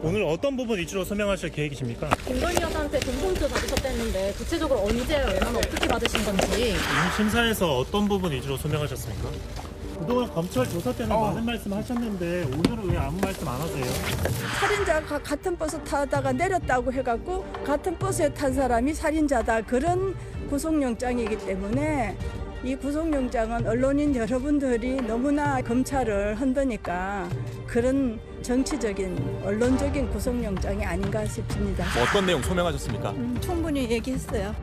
오늘 어떤 부분 위주로 소명하실 계획이십니까? 김건희 여사한테 돈봉투 받으셨다는데 구체적으로 언제 얼마나 어떻게 받으신 건지. 심사에서 어떤 부분 위주로 소명하셨습니까? 그동안 검찰 조사 때는 많은 말씀 하셨는데 오늘은 왜 아무 말씀 안 하세요? 살인자가 같은 버스 타다가 내렸다고 해갖고 같은 버스에 탄 사람이 살인자다, 그런 구속영장이기 때문에 이 구속영장은 언론인 여러분들이 너무나 검찰을 흔드니까 그런 정치적인 언론적인 구속영장이 아닌가 싶습니다. 뭐 어떤 내용 소명하셨습니까? 충분히 얘기했어요.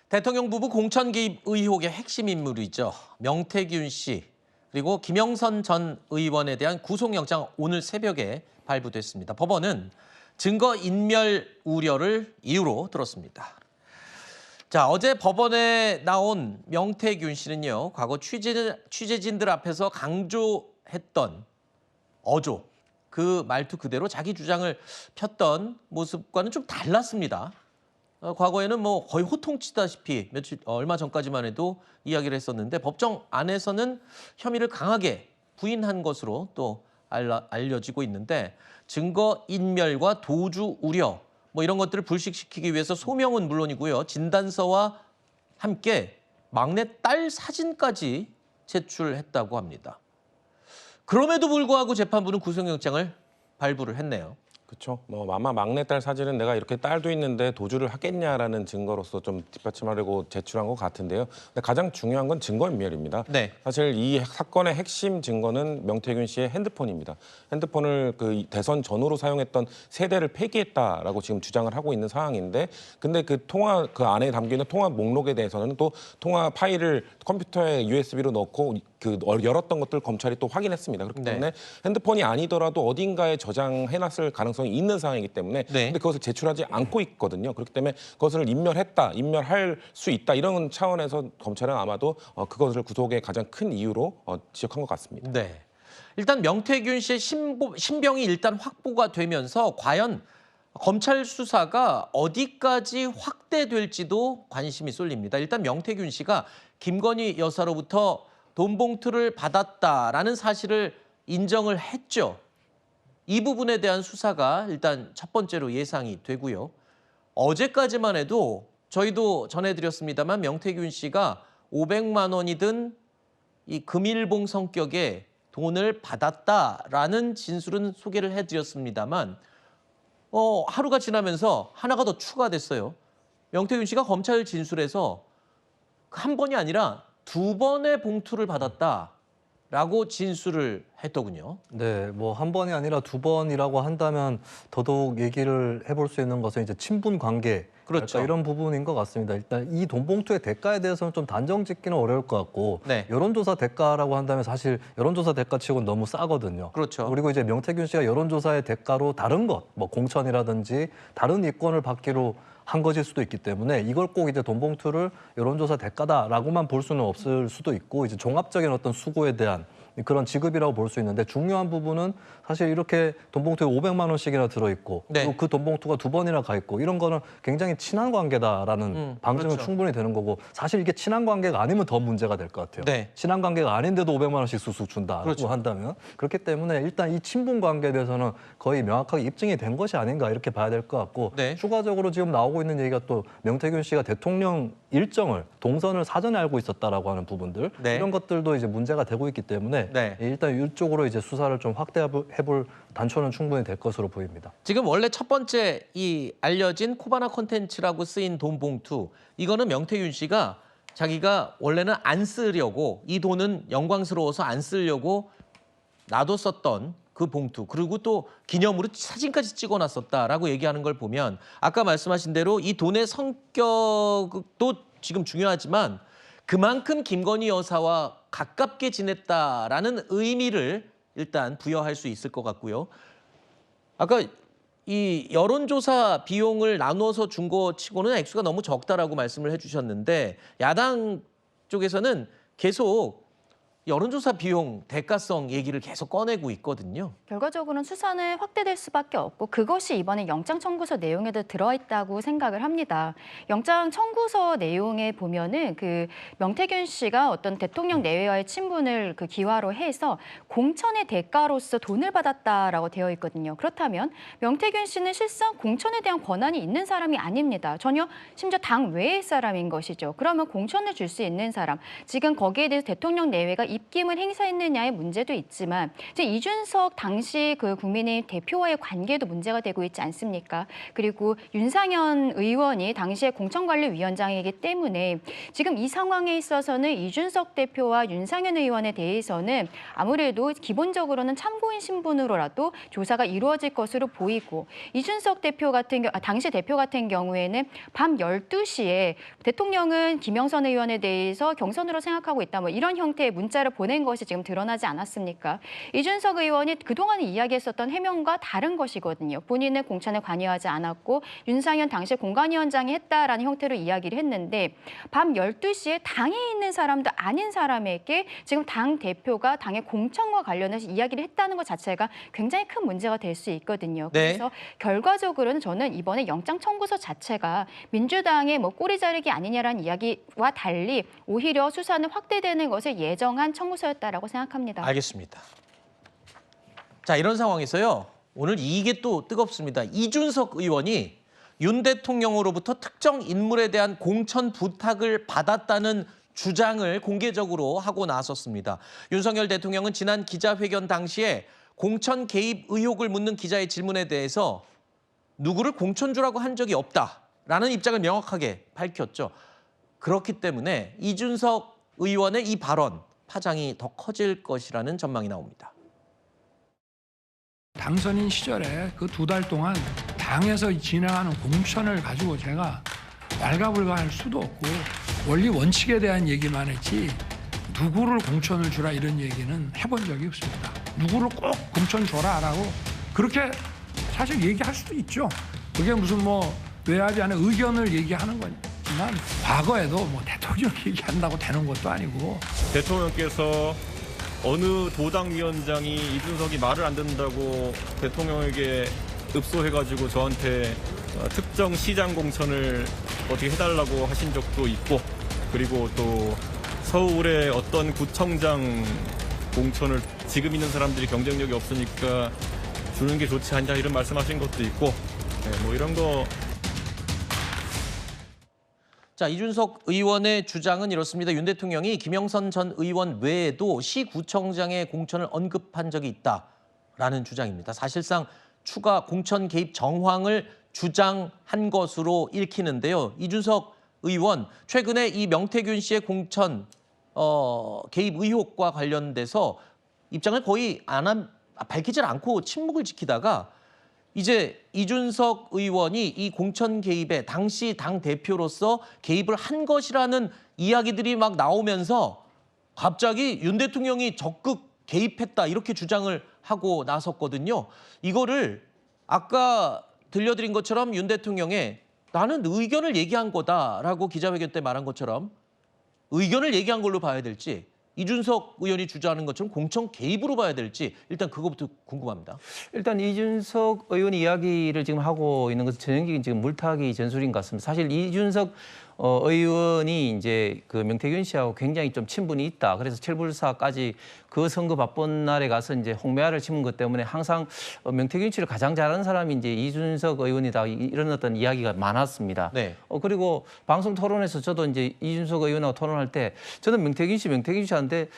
대통령 부부 공천 개입 의혹의 핵심 인물이죠. 명태균 씨 그리고 김영선 전 의원에 대한 구속영장 오늘 새벽에 발부됐습니다. 법원은 증거인멸 우려를 이유로 들었습니다. 자, 어제 법원에 나온 명태균 씨는요, 과거 취재진들 앞에서 강조했던 어조, 그 말투 그대로 자기 주장을 폈던 모습과는 좀 달랐습니다. 과거에는 뭐 거의 호통치다시피 얼마 전까지만 해도 이야기를 했었는데 법정 안에서는 혐의를 강하게 부인한 것으로 또 알려지고 있는데 증거인멸과 도주 우려 뭐 이런 것들을 불식시키기 위해서 소명은 물론이고요. 진단서와 함께 막내 딸 사진까지 제출했다고 합니다. 그럼에도 불구하고 재판부는 구속영장을 발부를 했네요. 그렇죠. 뭐 아마 막내딸 사진은 내가 이렇게 딸도 있는데 도주를 하겠냐라는 증거로서 좀 뒷받침하려고 제출한 것 같은데요. 근데 가장 중요한 건 증거인멸입니다. 네. 사실 이 사건의 핵심 증거는 명태균 씨의 핸드폰입니다. 핸드폰을 그 대선 전후로 사용했던 세대를 폐기했다라고 지금 주장을 하고 있는 상황인데, 근데 그 통화 그 안에 담겨 있는 통화 목록에 대해서는 또 통화 파일을 컴퓨터에 USB로 넣고 그 열었던 것들 검찰이 또 확인했습니다. 그렇기 때문에 핸드폰이 아니더라도 어딘가에 저장해놨을 가능성이 있는 상황이기 때문에 근데 그것을 제출하지 않고 있거든요. 그렇기 때문에 그것을 인멸할 수 있다 이런 차원에서 검찰은 아마도 그것을 구속의 가장 큰 이유로 지적한 것 같습니다. 네. 일단 명태균 씨의 신병이 일단 확보가 되면서 과연 검찰 수사가 어디까지 확대될지도 관심이 쏠립니다. 일단 명태균 씨가 김건희 여사로부터 돈 봉투를 받았다라는 사실을 인정을 했죠. 이 부분에 대한 수사가 일단 첫 번째로 예상이 되고요. 어제까지만 해도 저희도 전해드렸습니다만 명태균 씨가 500만 원이든 이 금일봉 성격의 돈을 받았다라는 진술은 소개를 해드렸습니다만 하루가 지나면서 하나가 더 추가됐어요. 명태균 씨가 검찰 진술에서 한 번이 아니라 2번의 봉투를 받았다라고 진술을 했더군요. 네, 뭐 한 번이 아니라 2번이라고 한다면 더더욱 얘기를 해볼 수 있는 것은 이제 친분 관계, 그렇죠. 이런 부분인 것 같습니다. 일단 이 돈 봉투의 대가에 대해서는 좀 단정 짓기는 어려울 것 같고, 네. 여론조사 대가라고 한다면 사실 여론조사 대가치고는 너무 싸거든요. 그렇죠. 그리고 이제 명태균 씨가 여론조사의 대가로 다른 것, 뭐 공천이라든지 다른 이권을 받기로 한 것일 수도 있기 때문에 이걸 꼭 이제 돈 봉투를 여론조사 대가다라고만 볼 수는 없을 수도 있고, 이제 종합적인 어떤 수고에 대한 그런 지급이라고 볼 수 있는데, 중요한 부분은 사실 이렇게 돈 봉투에 500만 원씩이나 들어있고 그리고 그 돈 봉투가 2번이나 가 있고 이런 거는 굉장히 친한 관계다라는 방증은 그렇죠. 충분히 되는 거고, 사실 이게 친한 관계가 아니면 더 문제가 될 것 같아요. 네. 친한 관계가 아닌데도 500만 원씩 쑥쑥 준다고 그렇죠. 한다면, 그렇기 때문에 일단 이 친분 관계에 대해서는 거의 명확하게 입증이 된 것이 아닌가 이렇게 봐야 될 것 같고, 네. 추가적으로 지금 나오고 있는 얘기가 또 명태균 씨가 대통령 일정을 동선을 사전에 알고 있었다라고 하는 부분들, 네. 이런 것들도 이제 문제가 되고 있기 때문에 네. 일단 이쪽으로 이제 수사를 좀 확대해볼 단초는 충분히 될 것으로 보입니다. 지금 원래 첫 번째 이 알려진 코바나 콘텐츠라고 쓰인 돈 봉투, 이거는 명태균 씨가 자기가 원래는 안 쓰려고, 이 돈은 영광스러워서 안 쓰려고 놔뒀었던 그 봉투, 그리고 또 기념으로 사진까지 찍어놨었다라고 얘기하는 걸 보면 아까 말씀하신 대로 이 돈의 성격도 지금 중요하지만 그만큼 김건희 여사와 가깝게 지냈다라는 의미를 일단 부여할 수 있을 것 같고요. 아까 이 여론조사 비용을 나눠서 준 거 치고는 액수가 너무 적다라고 말씀을 해주셨는데, 야당 쪽에서는 계속 여론조사 비용 대가성 얘기를 계속 꺼내고 있거든요. 결과적으로는 수사는 확대될 수밖에 없고 그것이 이번에 영장 청구서 내용에도 들어있다고 생각을 합니다. 영장 청구서 내용에 보면은 그 명태균 씨가 어떤 대통령 내외와의 친분을 그 기화로 해서 공천의 대가로서 돈을 받았다라고 되어 있거든요. 그렇다면 명태균 씨는 실상 공천에 대한 권한이 있는 사람이 아닙니다. 전혀 심지어 당 외의 사람인 것이죠. 그러면 공천을 줄 수 있는 사람, 지금 거기에 대해서 대통령 내외가 입김을 행사했느냐의 문제도 있지만 이제 이준석 당시 그 국민의힘 대표와의 관계도 문제가 되고 있지 않습니까? 그리고 윤상현 의원이 당시에 공천관리위원장이기 때문에 지금 이 상황에 있어서는 이준석 대표와 윤상현 의원에 대해서는 아무래도 기본적으로는 참고인 신분으로라도 조사가 이루어질 것으로 보이고 이준석 대표 같은 당시 대표 같은 경우에는 밤 12시에 대통령은 김영선 의원에 대해서 경선으로 생각하고 있다. 뭐 이런 형태의 문자를 보낸 것이 지금 드러나지 않았습니까? 이준석 의원이 그동안 이야기했었던 해명과 다른 것이거든요. 본인은 공천에 관여하지 않았고 윤상현 당시 공관위원장이 했다라는 형태로 이야기를 했는데 밤 12시에 당에 있는 사람도 아닌 사람에게 지금 당 대표가 당의 공천과 관련해서 이야기를 했다는 것 자체가 굉장히 큰 문제가 될 수 있거든요. 네. 그래서 결과적으로는 저는 이번에 영장 청구서 자체가 민주당의 뭐 꼬리 자르기 아니냐라는 이야기와 달리 오히려 수사는 확대되는 것을 예정한 청구서였다라고 생각합니다. 알겠습니다. 자, 이런 상황에서요. 오늘 이게 또 뜨겁습니다. 이준석 의원이 윤 대통령으로부터 특정 인물에 대한 공천 부탁을 받았다는 주장을 공개적으로 하고 나섰습니다. 윤석열 대통령은 지난 기자회견 당시에 공천 개입 의혹을 묻는 기자의 질문에 대해서 누구를 공천주라고 한 적이 없다라는 입장을 명확하게 밝혔죠. 그렇기 때문에 이준석 의원의 이 발언, 파장이 더 커질 것이라는 전망이 나옵니다. 당선인 시절에 그 2달 동안 당에서 진행하는 공천을 가지고 제가 왈가불가할 수도 없고 원리 원칙에 대한 얘기만 했지 누구를 공천을 주라 이런 얘기는 해본 적이 없습니다. 누구를 꼭 공천 줘라라고 그렇게 사실 얘기할 수도 있죠. 그게 무슨 뭐 외압이 아닌 의견을 얘기하는 거지만 과거에도 뭐 대통령 얘기한다고 되는 것도 아니고 대통령께서 어느 도당위원장이 이준석이 말을 안 듣는다고 대통령에게 읍소해가지고 저한테 특정 시장 공천을 어떻게 해달라고 하신 적도 있고 그리고 또 서울의 어떤 구청장 공천을 지금 있는 사람들이 경쟁력이 없으니까 주는 게 좋지 않냐 이런 말씀하신 것도 있고 뭐 이런 거. 자, 이준석 의원의 주장은 이렇습니다. 윤 대통령이 김영선 전 의원 외에도 시구청장의 공천을 언급한 적이 있다라는 주장입니다. 사실상 추가 공천 개입 정황을 주장한 것으로 읽히는데요. 이준석 의원, 최근에 이 명태균 씨의 공천 개입 의혹과 관련돼서 입장을 거의 밝히질 않고 침묵을 지키다가 이제 이준석 의원이 이 공천 개입에 당시 당 대표로서 개입을 한 것이라는 이야기들이 막 나오면서 갑자기 윤 대통령이 적극 개입했다 이렇게 주장을 하고 나섰거든요. 이거를 아까 들려드린 것처럼 윤 대통령의 나는 의견을 얘기한 거다라고 기자회견 때 말한 것처럼 의견을 얘기한 걸로 봐야 될지 이준석 의원이 주장하는 것처럼 공천 개입으로 봐야 될지 일단 그거부터 궁금합니다. 일단 이준석 의원이 이야기를 지금 하고 있는 것은 전형적인 지금 물타기 전술인 것 같습니다. 사실 이준석 의원이 이제 그 명태균 씨하고 굉장히 좀 친분이 있다. 그래서 철불사까지 그 선거 바쁜 날에 가서 이제 홍매화를 심은 것 때문에 항상 명태균 씨를 가장 잘하는 사람이 이제 이준석 의원이다. 이런 어떤 이야기가 많았습니다. 네. 그리고 방송 토론에서 저도 이제 이준석 의원하고 토론할 때 저는 명태균 씨한테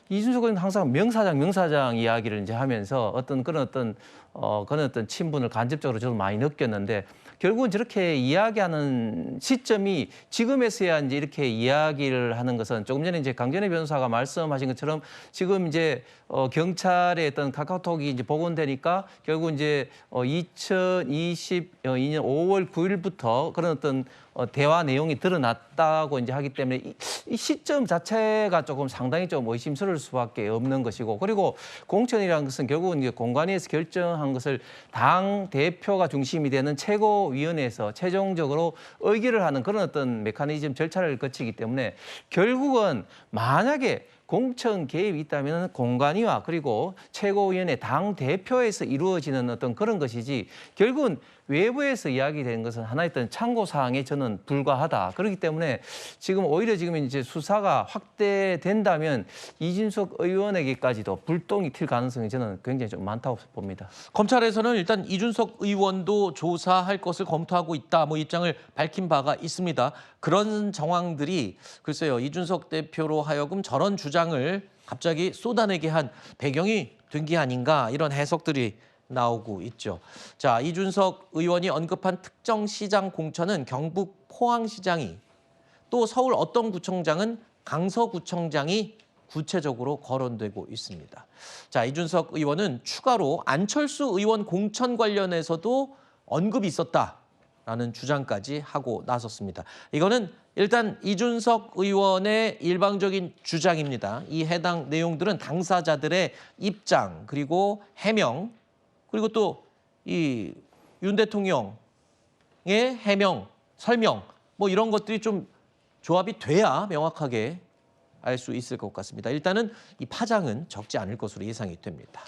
이준석 의원은 항상 명사장 이야기를 이제 하면서 그런 어떤 친분을 간접적으로 저도 많이 느꼈는데 결국은 저렇게 이야기하는 시점이 지금에서야 이제 이렇게 이야기를 하는 것은 조금 전에 이제 강전의 변호사가 말씀하신 것처럼 지금 이제 경찰의 어떤 카카오톡이 이제 복원되니까 결국 이제 2022년 5월 9일부터 그런 어떤 대화 내용이 드러났다고 이제 하기 때문에 이 시점 자체가 조금 상당히 좀 의심스러울 수밖에 없는 것이고, 그리고 공천이라는 것은 결국은 이제 공관위에서 결정한 것을 당 대표가 중심이 되는 최고위원회에서 최종적으로 의결을 하는 그런 어떤 메커니즘 절차를 거치기 때문에 결국은 만약에 공천 개입이 있다면 공관위와 그리고 최고위원회 당 대표에서 이루어지는 어떤 그런 것이지, 결국은 외부에서 이야기되는 것은 하나의 어떤 참고 사항에 저는 불과하다. 그렇기 때문에 지금 오히려 지금 이제 수사가 확대된다면 이준석 의원에게까지도 불똥이 튈 가능성이 저는 굉장히 좀 많다고 봅니다. 검찰에서는 일단 이준석 의원도 조사할 것을 검토하고 있다, 뭐 입장을 밝힌 바가 있습니다. 그런 정황들이 글쎄요, 이준석 대표로 하여금 저런 주장을 갑자기 쏟아내게 한 배경이 된 게 아닌가, 이런 해석들이 나오고 있죠. 자, 이준석 의원이 언급한 특정 시장 공천은 경북 포항시장이, 또 서울 어떤 구청장은 강서구청장이 구체적으로 거론되고 있습니다. 자, 이준석 의원은 추가로 안철수 의원 공천 관련해서도 언급이 있었다라는 주장까지 하고 나섰습니다. 이거는 일단 이준석 의원의 일방적인 주장입니다. 이 해당 내용들은 당사자들의 입장, 그리고 해명, 그리고 또 이 윤 대통령의 해명, 설명, 뭐 이런 것들이 좀 조합이 돼야 명확하게 알 수 있을 것 같습니다. 일단은 이 파장은 적지 않을 것으로 예상이 됩니다.